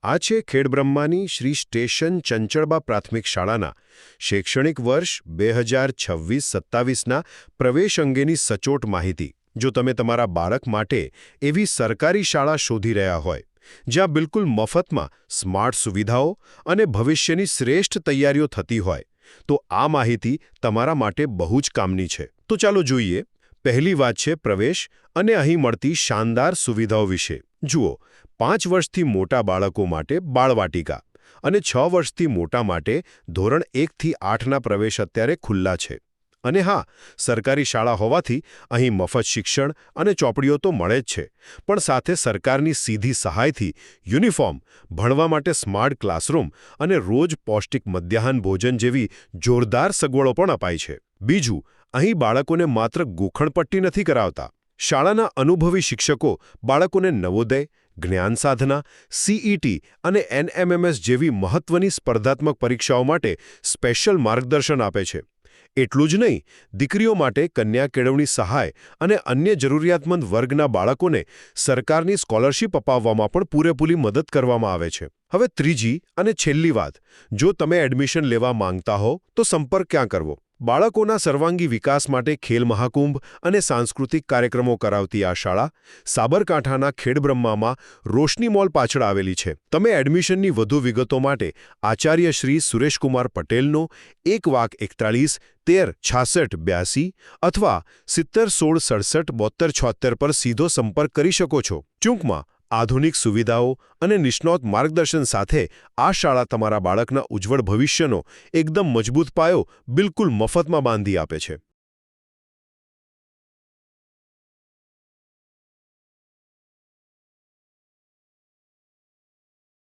આ છે ખેડબ્રહ્માની શ્રી સ્ટેશન ચંચળબા પ્રાથમિક શાળાના શૈક્ષણિક વર્ષ 2026-27ના પ્રવેશ અંગેની સચોટ માહિતી. જો તમે તમારા બાળક માટે એવી સરકારી શાળા શોધી રહ્યા હોય જ્યાં બિલકુલ મફતમાં સ્માર્ટ સુવિધાઓ અને ભવિષ્યની શ્રેષ્ઠ તૈયારીઓ થતી હોય, તો આ માહિતી તમારા માટે બહુ જ કામની છે. તો ચાલો જોઈએ. પહેલી વાત છે પ્રવેશ અને અહીં મળતી શાનદાર સુવિધાઓ વિશે. જુઓ, 5 વર્ષથી મોટા બાળકો માટે બાળવાટિકા અને 6 વર્ષથી મોટા માટે ધોરણ 1 થી 8ના પ્રવેશ અત્યારે ખુલ્લા છે. અને હા, સરકારી શાળા હોવાથી અહીં મફત શિક્ષણ અને ચોપડીઓ તો મળે જ છે, પણ સાથે સરકારની સીધી સહાયથી યુનિફોર્મ, ભણવા માટે સ્માર્ટ ક્લાસરૂમ અને રોજ પૌષ્ટિક મધ્યાહન ભોજન જેવી જોરદાર સગવડો પણ અપાય છે. બીજું, અહીં બાળકોને માત્ર ગોખણપટ્ટી નથી કરાવતા. શાળાના અનુભવી શિક્ષકો બાળકોને નવોદય, જ્ઞાન સાધના, CET અને NMMS જેવી મહત્વની સ્પર્ધાત્મક પરીક્ષાઓ માટે સ્પેશિયલ માર્ગદર્શન આપે છે. એટલું જ નહીં, દીકરીઓ માટે કન્યા કેળવણી સહાય અને અન્ય જરૂરિયાતમંદ વર્ગના બાળકોને સરકારની સ્કોલરશીપ અપાવવામાં પણ પૂરેપૂરી મદદ કરવામાં આવે છે. હવે ત્રીજી અને છેલ્લી વાત, જો તમે એડમિશન લેવા માંગતા હો તો સંપર્ક ક્યાં કરવો? બાળકોના સર્વાંગી વિકાસ માટે ખેલ મહાકુંભ અને સાંસ્કૃતિક કાર્યક્રમો કરાવતી આ શાળા સાબરકાંઠાના ખેડબ્રહ્મામાં રોશની મોલ પાછળ આવેલી છે. તમે એડમિશનની વધુ વિગતો માટે આચાર્ય શ્રી સુરેશકુમાર પટેલનો 1-41-13-66-82 અથવા 70-16-67-72-76 પર સીધો સંપર્ક કરી શકો છો. ટૂંકમાં, આધુનિક સુવિધાઓ અને નિષ્ણાત માર્ગદર્શન સાથે આ શાળા તમારા બાળકના ઉજ્જવળ ભવિષ્યનો એકદમ મજબૂત પાયો બિલકુલ મફતમાં બાંધી આપે છે.